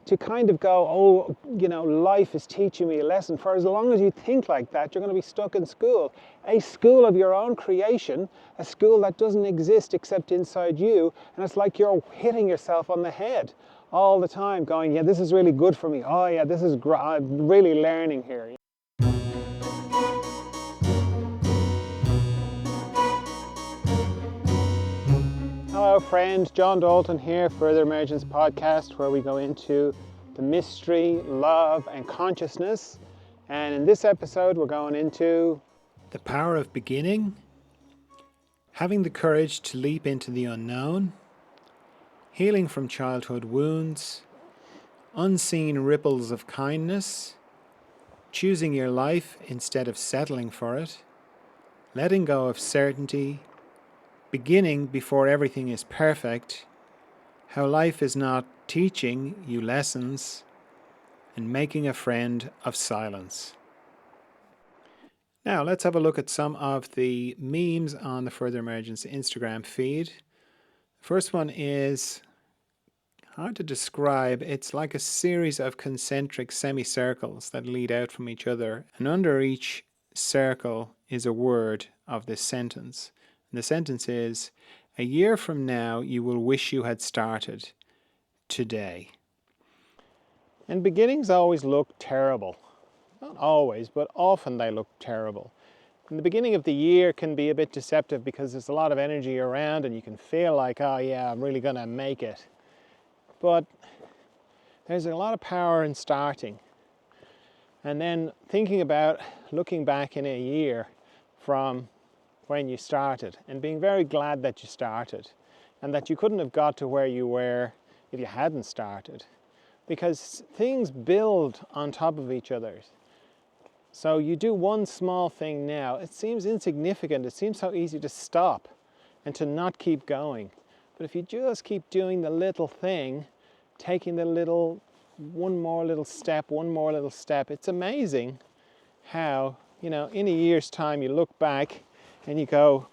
to kind of go, oh, you know, life is teaching me a lesson. For as long as you think like that, you're going to be stuck in school. A school of your own creation, a school that doesn't exist except inside you, and it's like you're hitting yourself on the head all the time, going, yeah, this is really good for me. Oh yeah, this is I'm really learning here. Hello friend, John Dalton here, Further Emergence Podcast, where we go into the mystery, love and consciousness. And in this episode we're going into the power of beginning, having the courage to leap into the unknown, healing from childhood wounds, unseen ripples of kindness, choosing your life instead of settling for it, letting go of certainty, beginning before everything is perfect, how life is not teaching you lessons, and making a friend of silence. Now let's have a look at some of the memes on the Further Emergence Instagram feed. The first one is hard to describe. It's like a series of concentric semicircles that lead out from each other, and under each circle is a word of this sentence. And the sentence is, a year from now you will wish you had started today. And beginnings always look terrible. Not always, but often they look terrible. And the beginning of the year can be a bit deceptive because there's a lot of energy around and you can feel like, oh yeah, I'm really going to make it. But there's a lot of power in starting. And then thinking about looking back in a year from when you started and being very glad that you started and that you couldn't have got to where you were if you hadn't started. Because things build on top of each other. So you do one small thing now, it seems insignificant, it seems so easy to stop and to not keep going. But if you just keep doing the little thing, taking the little, one more little step, it's amazing how, you know, in a year's time you look back and you go,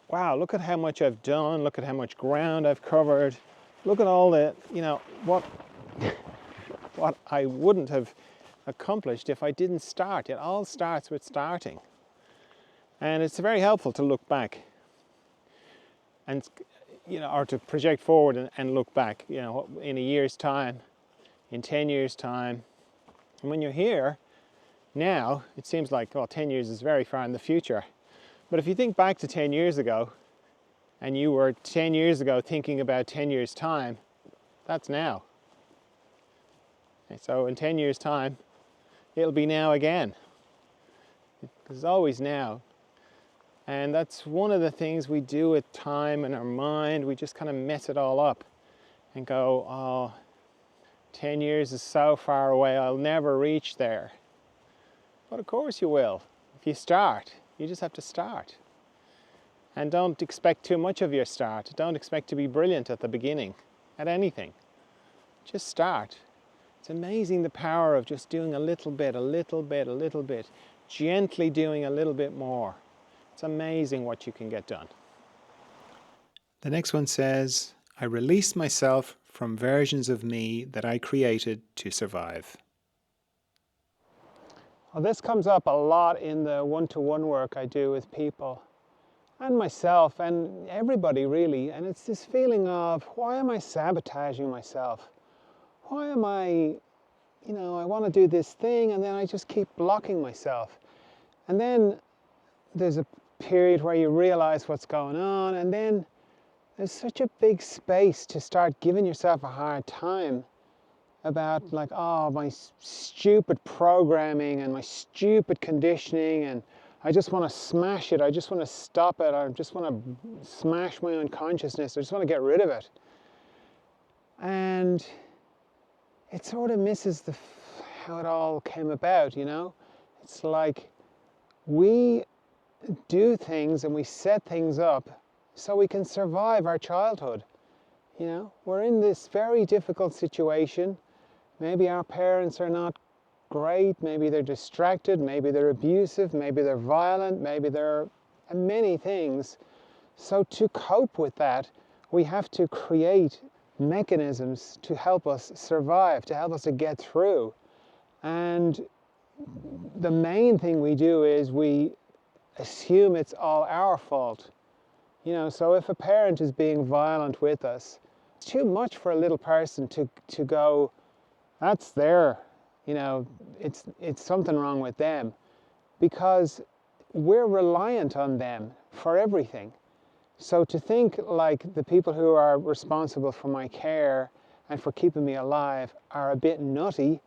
wow, look at how much I've done, look at how much ground I've covered, look at all the, you know, what I wouldn't have accomplished if I didn't start. It all starts with starting. And it's very helpful to look back and, you know, or to project forward and look back, you know, in a year's time, in 10 years' time. And when you're here now, it seems like, well, 10 years is very far in the future. But if you think back to 10 years ago, and you were 10 years ago thinking about 10 years' time, that's now. So in 10 years' time, it'll be now again. Because it's always now. And that's one of the things we do with time and our mind. We just kind of mess it all up and go, oh, 10 years is so far away, I'll never reach there. But of course you will. If you start, you just have to start. And don't expect too much of your start. Don't expect to be brilliant at the beginning, at anything. Just start. It's amazing the power of just doing a little bit, gently doing a little bit more. It's amazing what you can get done. The next one says, I release myself from versions of me that I created to survive. Well, this comes up a lot in the one-to-one work I do with people and myself and everybody really. And it's this feeling of, why am I sabotaging myself? Why am I, you know, I want to do this thing and then I just keep blocking myself. And then there's a period where you realize what's going on, and then there's such a big space to start giving yourself a hard time about, like, oh, my stupid programming and my stupid conditioning, and I just want to smash it, I just want to stop it, I just want to smash my unconsciousness, I just want to get rid of it. And it sort of misses how it all came about, you know? It's like we do things and we set things up so we can survive our childhood. You know, we're in this very difficult situation. Maybe our parents are not great, maybe they're distracted, maybe they're abusive, maybe they're violent, maybe they're many things. So to cope with that, we have to create mechanisms to help us survive, to help us to get through. And the main thing we do is we assume it's all our fault. You know, so if a parent is being violent with us, it's too much for a little person to go, that's their, you know, it's something wrong with them, because we're reliant on them for everything. So to think like the people who are responsible for my care and for keeping me alive are a bit nutty,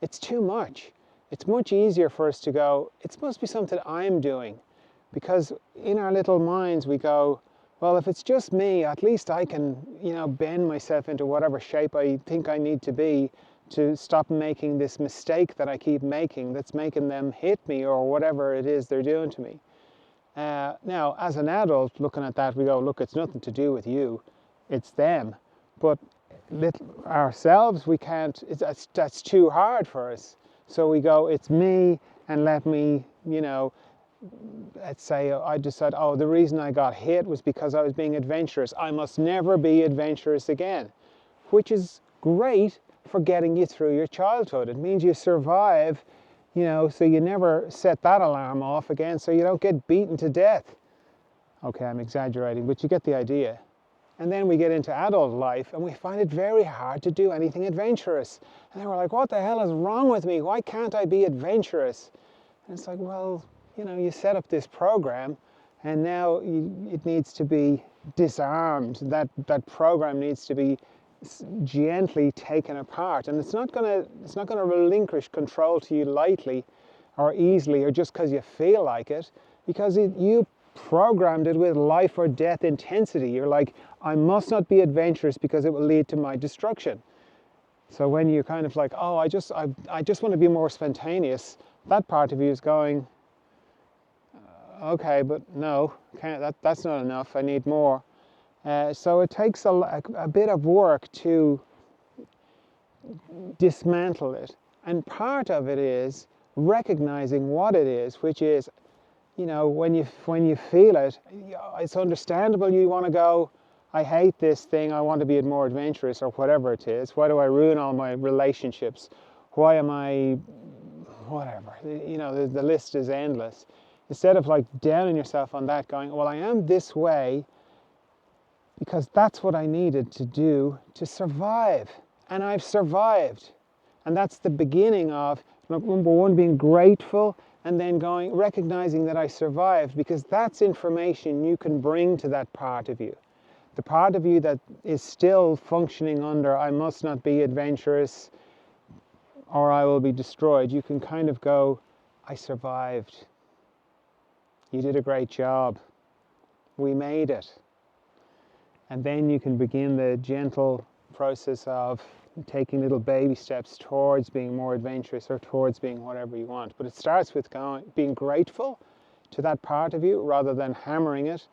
it's too much. It's much easier for us to go, it must be something I'm doing. Because in our little minds we go, well, if it's just me, at least I can, you know, bend myself into whatever shape I think I need to be to stop making this mistake that I keep making that's making them hit me or whatever it is they're doing to me. Now, as an adult looking at that, we go, look, it's nothing to do with you, it's them. But ourselves, we can't, that's too hard for us. So we go, it's me, and let me, you know, let's say I decide, oh, the reason I got hit was because I was being adventurous. I must never be adventurous again, which is great for getting you through your childhood. It means you survive, you know, so you never set that alarm off again, so you don't get beaten to death. Okay, I'm exaggerating, but you get the idea. And then we get into adult life and we find it very hard to do anything adventurous. And then we're like, what the hell is wrong with me? Why can't I be adventurous? And it's like, well, you know, you set up this program and now it needs to be disarmed. That program needs to be gently taken apart, and it's not going to relinquish control to you lightly or easily or just because you feel like it, because you programmed it with life or death intensity. You're like, I must not be adventurous because it will lead to my destruction. So when you're kind of like, oh, I just want to be more spontaneous, that part of you is going, okay, but no, that's not enough, I need more. So it takes a bit of work to dismantle it. And part of it is recognizing what it is, which is, you know, when you feel it, it's understandable you want to go, I hate this thing, I want to be more adventurous or whatever it is. Why do I ruin all my relationships? Why am I, whatever, you know, the list is endless. Instead of like downing yourself on that, going, well, I am this way because that's what I needed to do to survive. And I've survived. And that's the beginning of, number one, being grateful, and then going, recognizing that I survived, because that's information you can bring to that part of you. The part of you that is still functioning under, I must not be adventurous or I will be destroyed. You can kind of go, I survived. You did a great job. We made it. And then you can begin the gentle process of taking little baby steps towards being more adventurous or towards being whatever you want. But it starts with being grateful to that part of you rather than hammering it.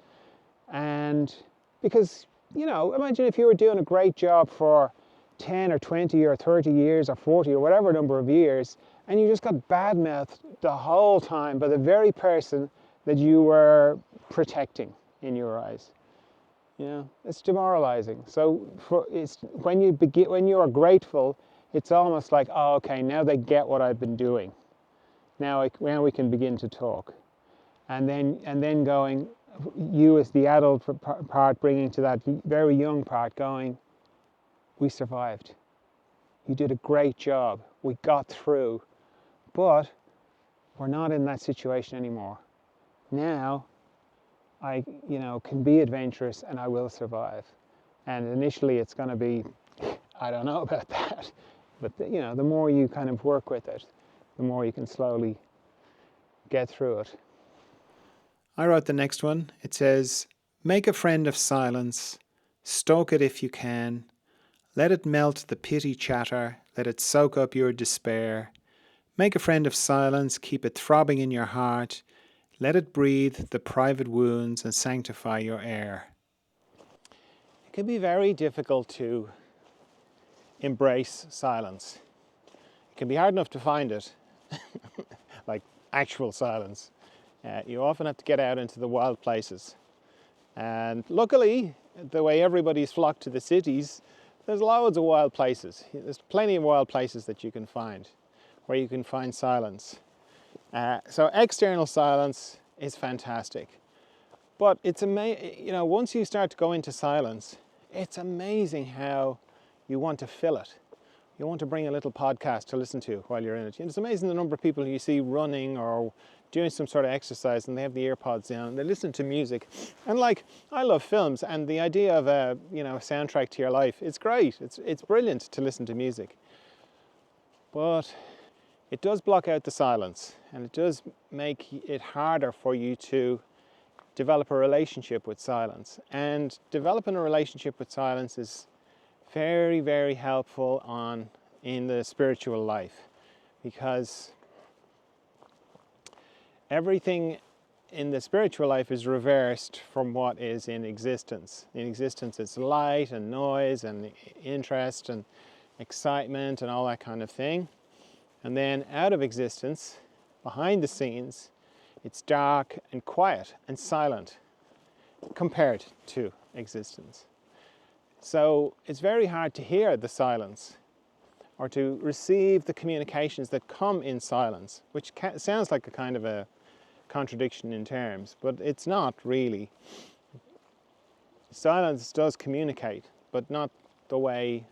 And because, you know, imagine if you were doing a great job for 10 or 20 or 30 years or 40 or whatever number of years, and you just got badmouthed the whole time by the very person that you were protecting in your eyes. You know, it's demoralizing. So when you are grateful, it's almost like, oh, okay, now they get what I've been doing. Now we can begin to talk, and then going, you as the adult part bringing to that very young part, going, we survived. You did a great job. We got through, but we're not in that situation anymore. Now I, you know, can be adventurous and I will survive. And initially it's going to be, I don't know about that, but you know, the more you kind of work with it, the more you can slowly get through it. I wrote the next one. It says, make a friend of silence, stoke it if you can, let it melt the pity chatter, let it soak up your despair. Make a friend of silence, keep it throbbing in your heart, let it breathe the private wounds and sanctify your air. It can be very difficult to embrace silence. It can be hard enough to find it, like actual silence. You often have to get out into the wild places. And luckily, the way everybody's flocked to the cities, there's loads of wild places. There's plenty of wild places that you can find, where you can find silence. So external silence is fantastic. But it's amazing, once you start to go into silence, it's amazing how you want to fill it. You want to bring a little podcast to listen to while you're in it. It's amazing the number of people you see running or doing some sort of exercise and they have the earpods in and they listen to music. And I love films, and the idea of a soundtrack to your life, it's great. It's brilliant to listen to music. But it does block out the silence, and it does make it harder for you to develop a relationship with silence. And developing a relationship with silence is very, very helpful in the spiritual life, because everything in the spiritual life is reversed from what is in existence. In existence, it's light and noise and interest and excitement and all that kind of thing. And then out of existence, behind the scenes, it's dark and quiet and silent compared to existence. So it's very hard to hear the silence or to receive the communications that come in silence, which sounds like a kind of a contradiction in terms, but it's not really. Silence does communicate, but not the way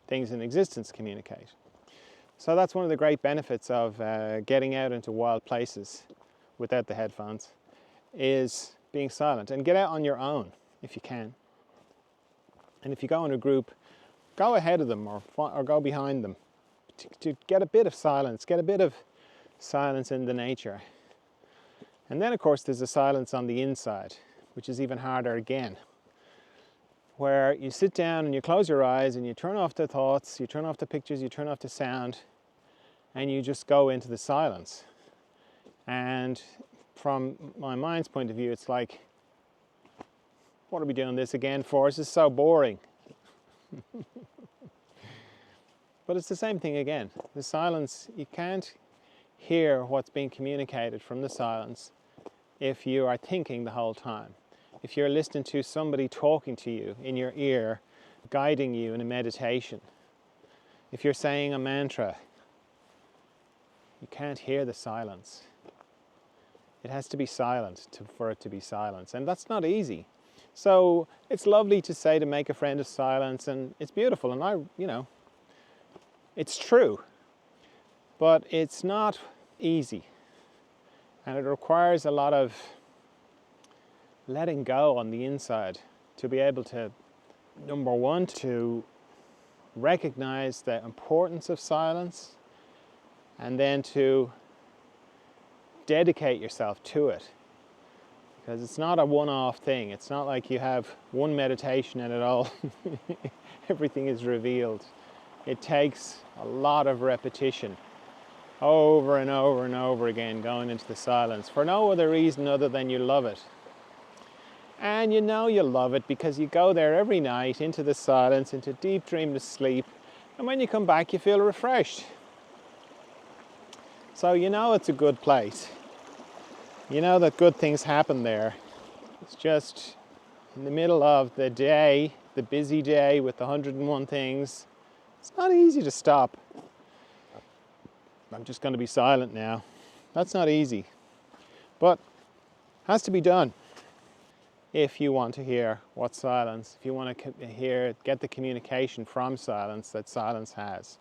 things in existence communicate. So that's one of the great benefits of getting out into wild places without the headphones, is being silent, and get out on your own if you can. And if you go in a group, go ahead of them or go behind them to get a bit of silence, in the nature. And then of course there's a silence on the inside, which is even harder again, where you sit down and you close your eyes and you turn off the thoughts, you turn off the pictures, you turn off the sound, and you just go into the silence. And from my mind's point of view, it's like, what are we doing this again for? This is so boring. But it's the same thing again. The silence, you can't hear what's being communicated from the silence if you are thinking the whole time. If you're listening to somebody talking to you in your ear, guiding you in a meditation. If you're saying a mantra, you can't hear the silence. It has to be silent for it to be silence, and that's not easy. So it's lovely to say to make a friend of silence, and it's beautiful, and it's true, but it's not easy, and it requires a lot of letting go on the inside to be able to, number one, to recognize the importance of silence, and then to dedicate yourself to it, because it's not a one-off thing. It's not like you have one meditation and it all everything is revealed. It takes a lot of repetition over and over and over again, going into the silence for no other reason other than you love it. And you love it because you go there every night into the silence, into deep dreamless sleep, and when you come back you feel refreshed. So it's a good place. You know that good things happen there. It's just in the middle of the day, the busy day with the 101 things, it's not easy to stop. I'm just going to be silent now. That's not easy. But has to be done if you want to hear what's silence, if you want to get the communication from silence that silence has.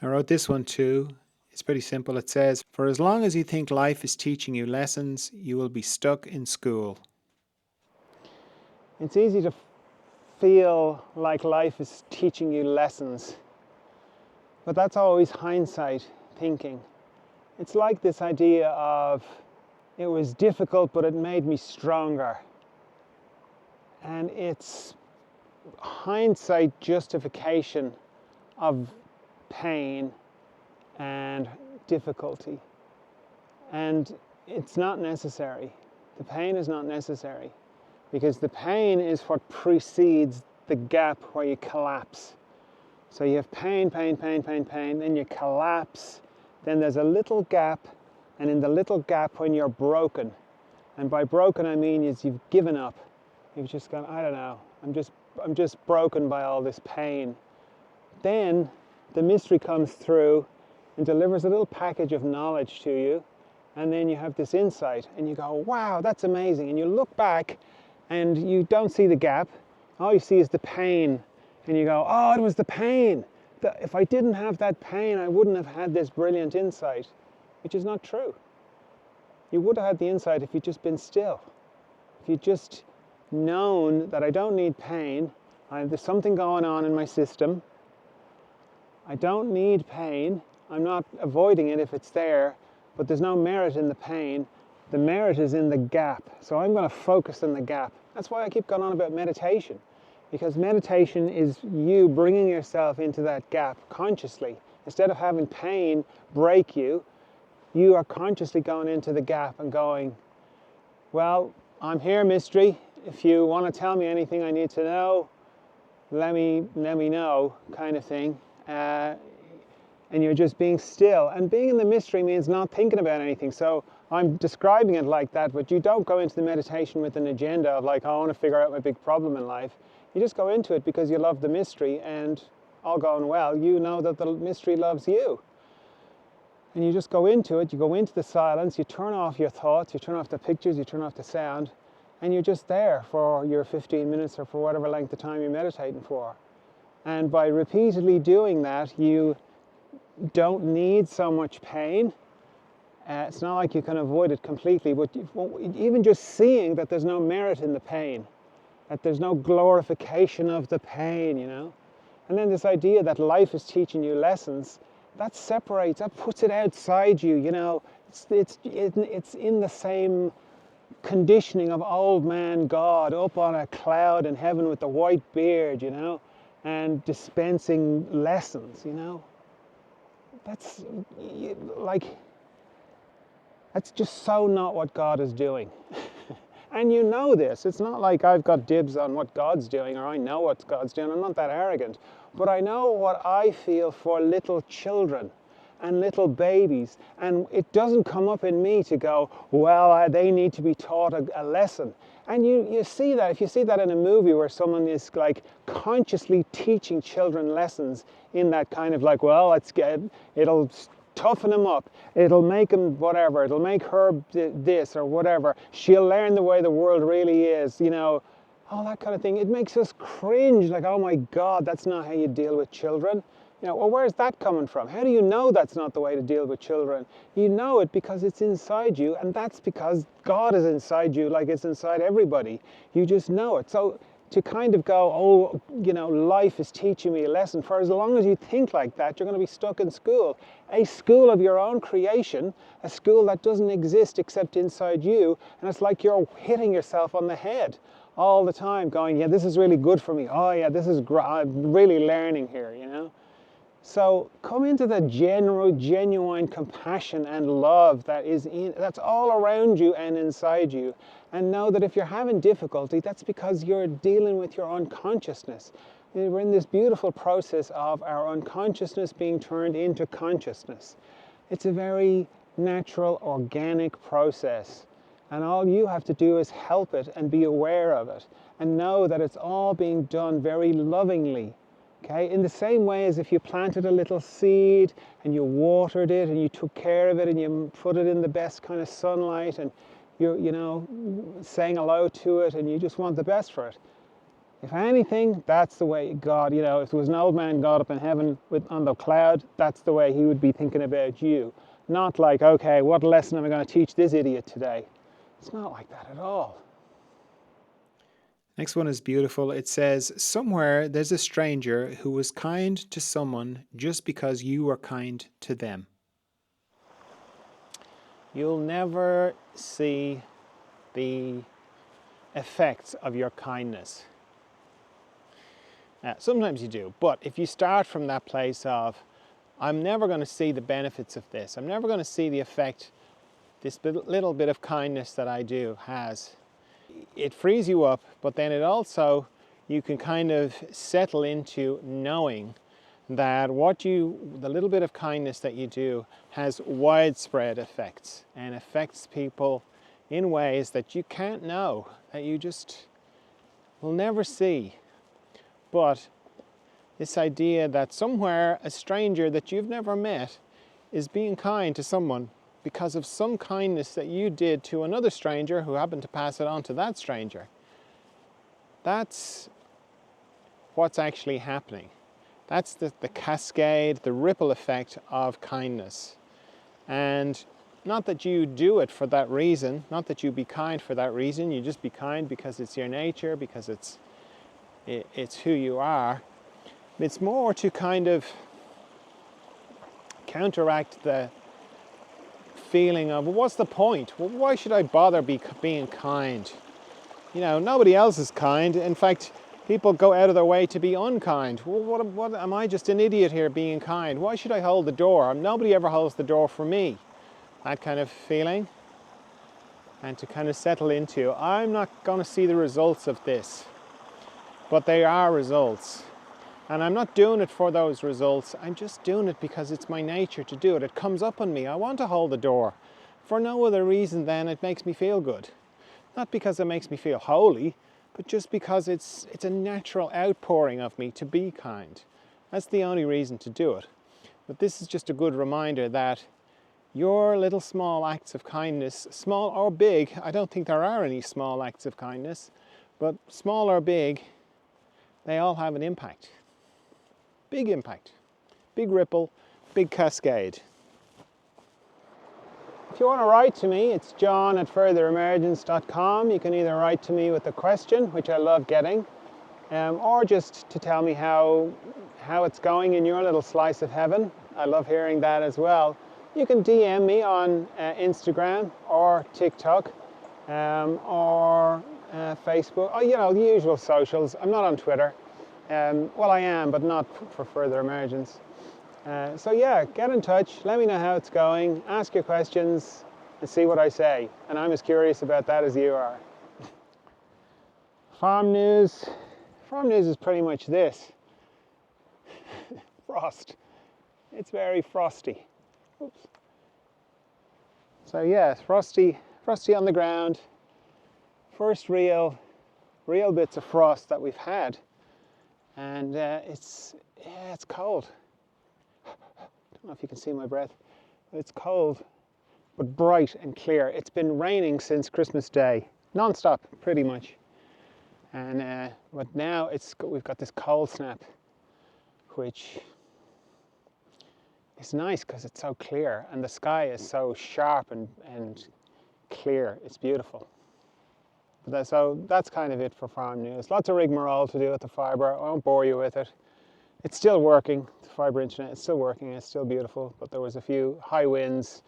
I wrote this one too. It's pretty simple. It says, "For as long as you think life is teaching you lessons, you will be stuck in school." It's easy to feel like life is teaching you lessons, but that's always hindsight thinking. It's like this idea of, it was difficult, but it made me stronger. And it's hindsight justification of pain and difficulty. And it's not necessary. The pain is not necessary, because the pain is what precedes the gap where you collapse. So you have pain, then you collapse, then there's a little gap, and in the little gap when you're broken, and by broken I mean is you've given up. You've just gone, I don't know, I'm just just broken by all this pain. Then the mystery comes through and delivers a little package of knowledge to you, and then you have this insight and you go, wow, that's amazing. And you look back and you don't see the gap. All you see is the pain, and you go, oh, it was the pain. If I didn't have that pain, I wouldn't have had this brilliant insight, which is not true. You would have had the insight if you'd just been still. If you'd just known that I don't need pain, there's something going on in my system, I don't need pain, I'm not avoiding it if it's there, but there's no merit in the pain. The merit is in the gap. So I'm going to focus on the gap. That's why I keep going on about meditation. Because meditation is you bringing yourself into that gap consciously. Instead of having pain break you, you are consciously going into the gap and going, well, I'm here, mystery. If you want to tell me anything I need to know, let me know, kind of thing. And you're just being still. And being in the mystery means not thinking about anything. So I'm describing it like that, but you don't go into the meditation with an agenda of like, oh, I want to figure out my big problem in life. You just go into it because you love the mystery, and all going well, you know that the mystery loves you. And you just go into it, you go into the silence, you turn off your thoughts, you turn off the pictures, you turn off the sound, and you're just there for your 15 minutes or for whatever length of time you're meditating for. And by repeatedly doing that, you don't need so much pain. It's not like you can avoid it completely, but even just seeing that there's no merit in the pain, that there's no glorification of the pain, you know. And then this idea that life is teaching you lessons, that separates, that puts it outside you, you know. It's in the same conditioning of old man God up on a cloud in heaven with the white beard, you know, and dispensing lessons, you know. That's just so not what God is doing. And you know this. It's not like I've got dibs on what God's doing, or I know what God's doing. I'm not that arrogant. But I know what I feel for little children and little babies. And it doesn't come up in me to go, well, they need to be taught a lesson. And you see that. If you see that in a movie where someone is like consciously teaching children lessons in that kind of like, well, it'll toughen them up, it'll make them whatever, it'll make her this or whatever, she'll learn the way the world really is, you know, all that kind of thing. It makes us cringe, like, oh my God, that's not how you deal with children. You know, well, where's that coming from? How do you know that's not the way to deal with children? You know it because it's inside you, and that's because God is inside you, like it's inside everybody. You just know it. So to kind of go, oh, you know, life is teaching me a lesson, for as long as you think like that, you're going to be stuck in school. A school of your own creation, a school that doesn't exist except inside you, and it's like you're hitting yourself on the head all the time, going, yeah, this is really good for me. Oh yeah, I'm really learning here, you know. So come into the genuine compassion and love that's all around you and inside you. And know that if you're having difficulty, that's because you're dealing with your unconsciousness. We're in this beautiful process of our unconsciousness being turned into consciousness. It's a very natural, organic process. And all you have to do is help it and be aware of it. And know that it's all being done very lovingly. Okay, in the same way as if you planted a little seed and you watered it and you took care of it and you put it in the best kind of sunlight and you're, you know, saying hello to it and you just want the best for it. If anything, that's the way God, you know, if there was an old man God up in heaven on the cloud, that's the way he would be thinking about you. Not like, okay, what lesson am I going to teach this idiot today? It's not like that at all. Next one is beautiful. It says, somewhere there's a stranger who was kind to someone just because you were kind to them. You'll never see the effects of your kindness. Sometimes you do, but if you start from that place of, I'm never going to see the benefits of this, I'm never going to see the effect this little bit of kindness that I do has, it frees you up, but then it also, you can kind of settle into knowing that the little bit of kindness that you do has widespread effects and affects people in ways that you can't know, that you just will never see. but this idea that somewhere a stranger that you've never met is being kind to someone because of some kindness that you did to another stranger who happened to pass it on to that stranger. That's what's actually happening. That's the cascade, the ripple effect of kindness. And not that you do it for that reason, not that you be kind for that reason, you just be kind because it's your nature, because it's who you are. It's more to kind of counteract the feeling of, well, what's the point? Well, why should I bother being kind? You know, nobody else is kind. In fact, people go out of their way to be unkind. Well, what am I just an idiot here being kind? Why should I hold the door? Nobody ever holds the door for me. That kind of feeling. And to kind of settle into, I'm not going to see the results of this, but they are results. And I'm not doing it for those results. I'm just doing it because it's my nature to do it. It comes up on me. I want to hold the door for no other reason than it makes me feel good. Not because it makes me feel holy, but just because it's a natural outpouring of me to be kind. That's the only reason to do it. But this is just a good reminder that your little small acts of kindness, small or big, I don't think there are any small acts of kindness, but small or big, they all have an impact. Big impact, big ripple, big cascade. If you want to write to me, it's john@furtheremergence.com. You can either write to me with a question, which I love getting, or just to tell me how it's going in your little slice of heaven. I love hearing that as well. You can DM me on Instagram or TikTok or Facebook. Oh, you know, the usual socials. I'm not on Twitter. Well, I am, but not for Further Emergence. So yeah, get in touch, let me know how it's going, ask your questions, and see what I say. And I'm as curious about that as you are. Farm news. Farm news is pretty much this. Frost. It's very frosty. Oops. So yeah, frosty on the ground. First real bits of frost that we've had. And it's cold. I don't know if you can see my breath, but it's cold, but bright and clear. It's been raining since Christmas Day, non-stop, pretty much. And but now we've got this cold snap, which is nice because it's so clear, and the sky is so sharp and clear. It's beautiful. So that's kind of it for farm news. Lots of rigmarole to do with the fibre. I won't bore you with it. It's still working, the fibre internet. It's still working. It's still beautiful. But there was a few high winds,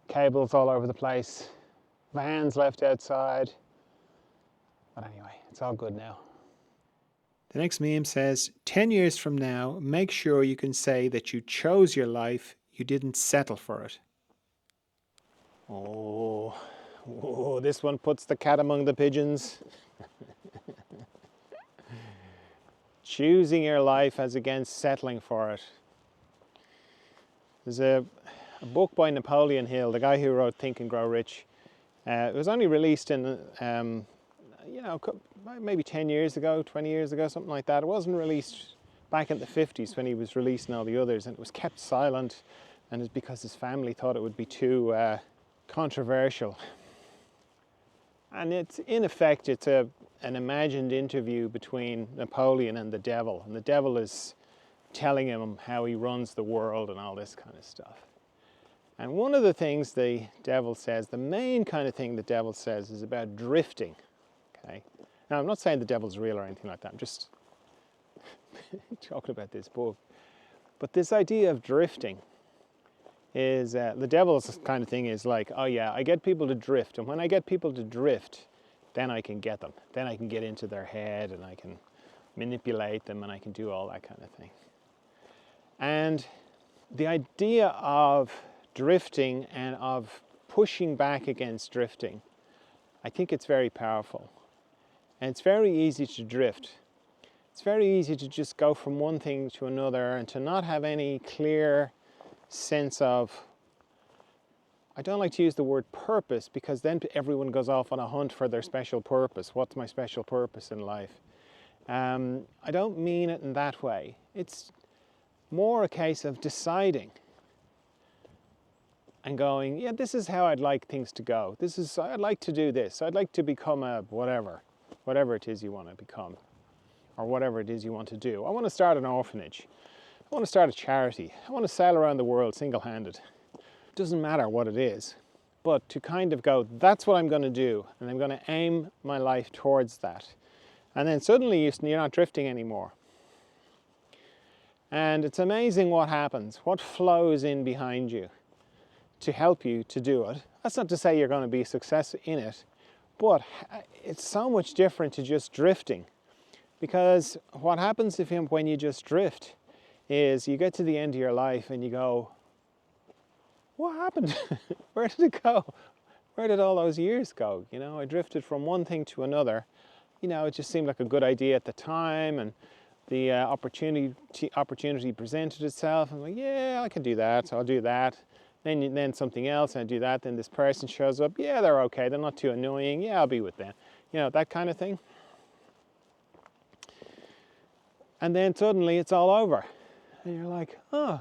cables all over the place, vans left outside. But anyway, it's all good now. The next meme says, 10 years from now, make sure you can say that you chose your life, you didn't settle for it. Oh, this one puts the cat among the pigeons. Choosing your life as against settling for it. There's a book by Napoleon Hill, the guy who wrote Think and Grow Rich. It was only released in, maybe 10 years ago, 20 years ago, something like that. It wasn't released back in the 50s when he was releasing all the others, and it was kept silent, and it's because his family thought it would be too controversial. And in effect, it's an imagined interview between Napoleon and the devil. And the devil is telling him how he runs the world and all this kind of stuff. And one of the things the devil says, the main kind of thing the devil says, is about drifting. Okay. Now, I'm not saying the devil's real or anything like that. I'm just talking about this book. But this idea of drifting is the devil's kind of thing is like, oh yeah, I get people to drift, and when I get people to drift, then I can get them. Then I can get into their head, and I can manipulate them, and I can do all that kind of thing. And the idea of drifting and of pushing back against drifting, I think it's very powerful. And it's very easy to drift. It's very easy to just go from one thing to another and to not have any clear sense of, I don't like to use the word purpose, because then everyone goes off on a hunt for their special purpose. What's my special purpose in life? I don't mean it in that way. It's more a case of deciding and going, yeah, this is how I'd like things to go. I'd like to do this. I'd like to become a whatever it is you want to become, or whatever it is you want to do. I want to start an orphanage. I want to start a charity. I want to sail around the world single-handed. It doesn't matter what it is, but to kind of go, that's what I'm going to do, and I'm going to aim my life towards that. And then suddenly you're not drifting anymore. And it's amazing what happens, what flows in behind you to help you to do it. That's not to say you're going to be a success in it, but it's so much different to just drifting. Because what happens when you just drift is you get to the end of your life and you go, what happened? Where did it go? Where did all those years go? You know, I drifted from one thing to another. You know, it just seemed like a good idea at the time, and the opportunity presented itself. I'm like, yeah, I can do that, so I'll do that. Then something else, and I do that. Then this person shows up. Yeah, they're okay. They're not too annoying. Yeah, I'll be with them. You know, that kind of thing. And then suddenly it's all over. And you're like, oh.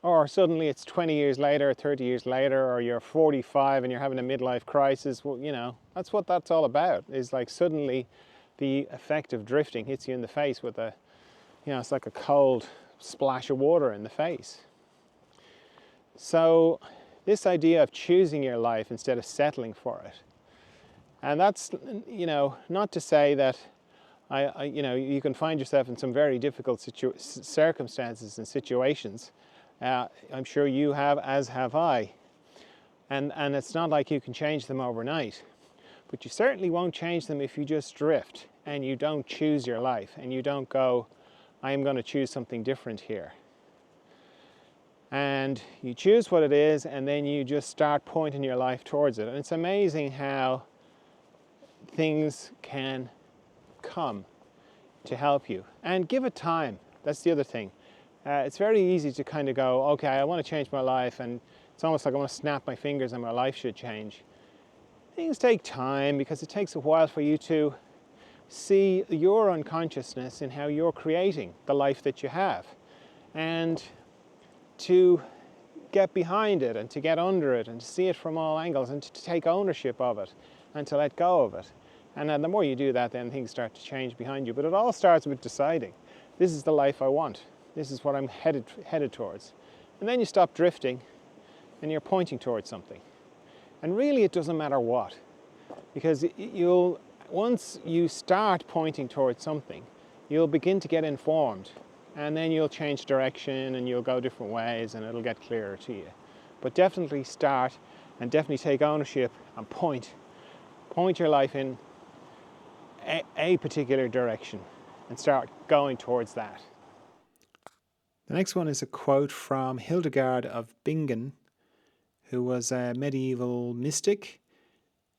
Or suddenly it's 20 years later, 30 years later, or you're 45 and you're having a midlife crisis. Well, you know, that's what that's all about. Is like suddenly the effect of drifting hits you in the face with a, you know, it's like a cold splash of water in the face. So this idea of choosing your life instead of settling for it. And that's, you know, not to say that you know, you can find yourself in some very difficult circumstances and situations. I'm sure you have, as have I. And it's not like you can change them overnight. But you certainly won't change them if you just drift and you don't choose your life and you don't go, I am going to choose something different here. And you choose what it is, and then you just start pointing your life towards it. And it's amazing how things can come to help you. And give it time. That's the other thing. It's very easy to kind of go, okay, I want to change my life, and it's almost like I want to snap my fingers and my life should change. Things take time because it takes a while for you to see your unconsciousness in how you're creating the life that you have, and to get behind it and to get under it and to see it from all angles and to take ownership of it and to let go of it. And then the more you do that, then things start to change behind you. But it all starts with deciding, this is the life I want. This is what I'm headed towards. And then you stop drifting and you're pointing towards something. And really it doesn't matter what, because once you start pointing towards something, you'll begin to get informed, and then you'll change direction and you'll go different ways and it'll get clearer to you. But definitely start and definitely take ownership and point your life in a particular direction and start going towards that. The next one is a quote from Hildegard of Bingen, who was a medieval mystic,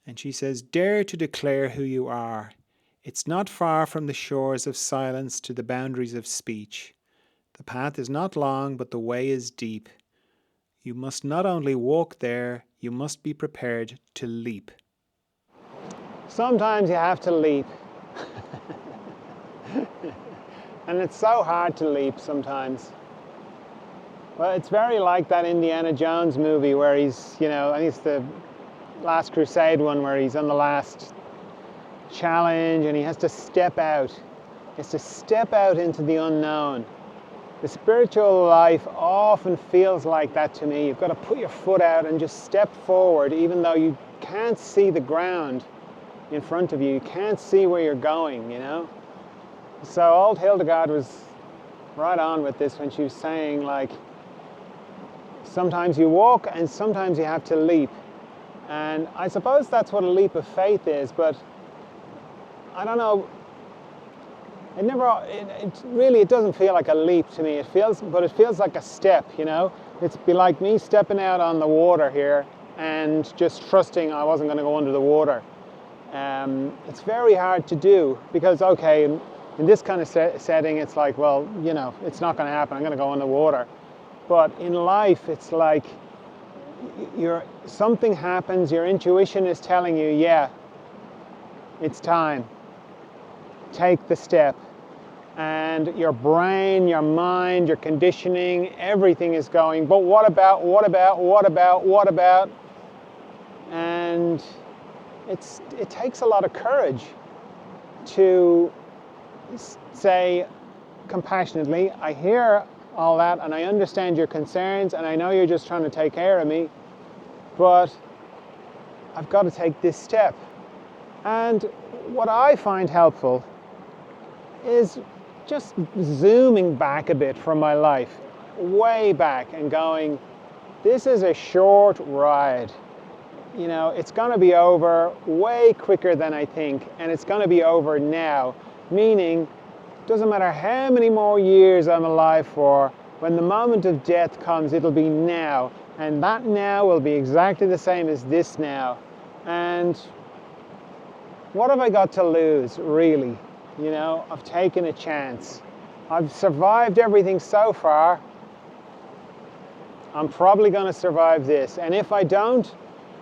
and she says, "Dare to declare who you are. It's not far from the shores of silence to the boundaries of speech. The path is not long, but the way is deep. You must not only walk there, you must be prepared to leap." Sometimes you have to leap. And it's so hard to leap sometimes. Well, it's very like that Indiana Jones movie where he's, you know, I think it's the Last Crusade one where he's on the last challenge and he has to step out. He has to step out into the unknown. The spiritual life often feels like that to me. You've got to put your foot out and just step forward even though you can't see the ground in front of you. You can't see where you're going, you know. So old Hildegard was right on with this when she was saying, like, sometimes you walk and sometimes you have to leap. And I suppose that's what a leap of faith is, but I don't know. It doesn't feel like a leap to me. It feels like a step, you know. It's be like me stepping out on the water here and just trusting I wasn't going to go under the water. It's very hard to do because, okay, in this kind of setting, it's like, well, you know, it's not going to happen. I'm going to go in the water. But in life, it's like something happens. Your intuition is telling you, yeah, it's time. take the step. And your brain, your mind, your conditioning, everything is going, but what about, what about, what about, what about? And it takes a lot of courage to say compassionately, I hear all that and I understand your concerns and I know you're just trying to take care of me, but I've got to take this step. And what I find helpful is just zooming back a bit from my life, way back, and going, this is a short ride. You know, it's going to be over way quicker than I think, and it's going to be over now. Meaning, it doesn't matter how many more years I'm alive for, when the moment of death comes, it'll be now. And that now will be exactly the same as this now. And what have I got to lose, really? You know, I've taken a chance. I've survived everything so far. I'm probably going to survive this. And if I don't,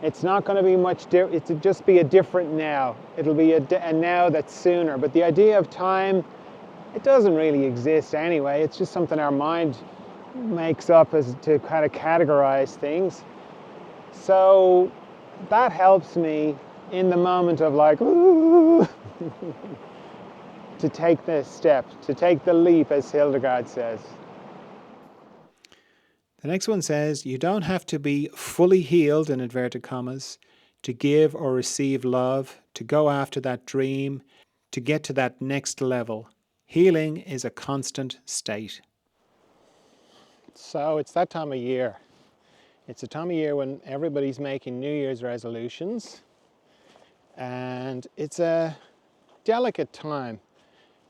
it's not going to be much different. It'll just be a different now. It'll be a now that's sooner. But the idea of time, it doesn't really exist anyway. It's just something our mind makes up as to kind of categorize things. So that helps me in the moment of like, ooh, to take the step, to take the leap, as Hildegard says. The next one says, you don't have to be fully healed, in inverted commas, to give or receive love, to go after that dream, to get to that next level. Healing is a constant state. So it's that time of year. It's a time of year when everybody's making New Year's resolutions. And it's a delicate time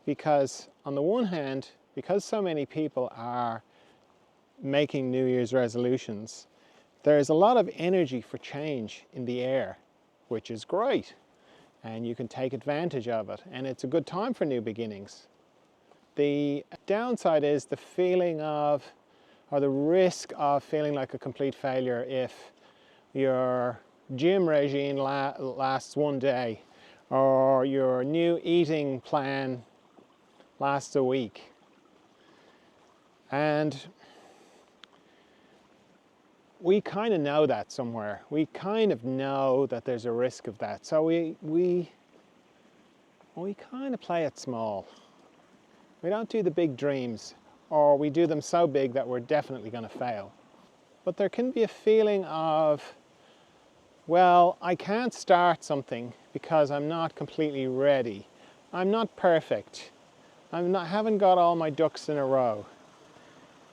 because on the one hand, because so many people are making New Year's resolutions, there's a lot of energy for change in the air, which is great. And you can take advantage of it. And it's a good time for new beginnings. The downside is the feeling of, or the risk of feeling like a complete failure if your gym regime lasts one day or your new eating plan lasts a week. And we kind of know that somewhere. We kind of know that there's a risk of that. So we kind of play it small. We don't do the big dreams, or we do them so big that we're definitely going to fail. But there can be a feeling of, well, I can't start something because I'm not completely ready. I'm not perfect. Haven't got all my ducks in a row.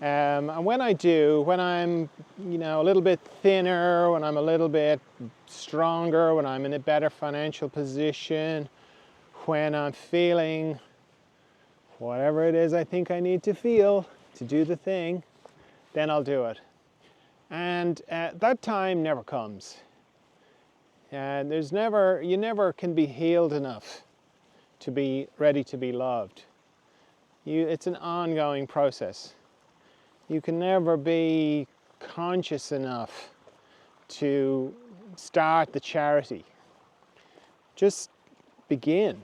And when I do, when I'm, a little bit thinner, when I'm a little bit stronger, when I'm in a better financial position, when I'm feeling whatever it is I think I need to feel to do the thing, then I'll do it. And that time never comes. And you never can be healed enough to be ready to be loved. It's an ongoing process. You can never be conscious enough to start the charity. Just begin.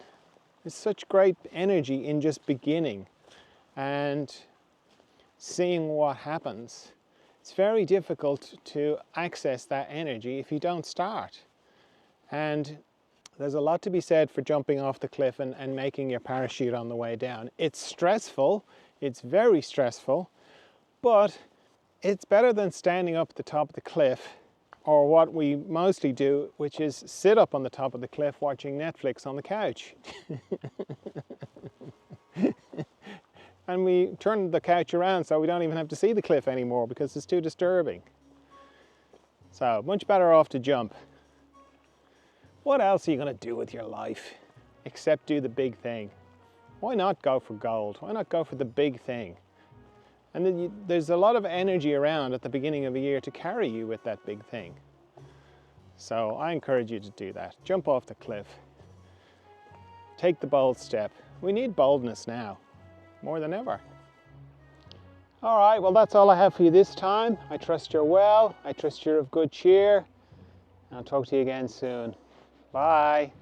There's such great energy in just beginning and seeing what happens. It's very difficult to access that energy if you don't start. And there's a lot to be said for jumping off the cliff and making your parachute on the way down. It's stressful, it's very stressful, but it's better than standing up at the top of the cliff, or what we mostly do, which is sit up on the top of the cliff watching Netflix on the couch. And we turn the couch around so we don't even have to see the cliff anymore because it's too disturbing. So, much better off to jump. What else are you going to do with your life except do the big thing? Why not go for gold? Why not go for the big thing? And then there's a lot of energy around at the beginning of a year to carry you with that big thing. So I encourage you to do that. Jump off the cliff. Take the bold step. We need boldness now, more than ever. All right, well, that's all I have for you this time. I trust you're well. I trust you're of good cheer. I'll talk to you again soon. Bye.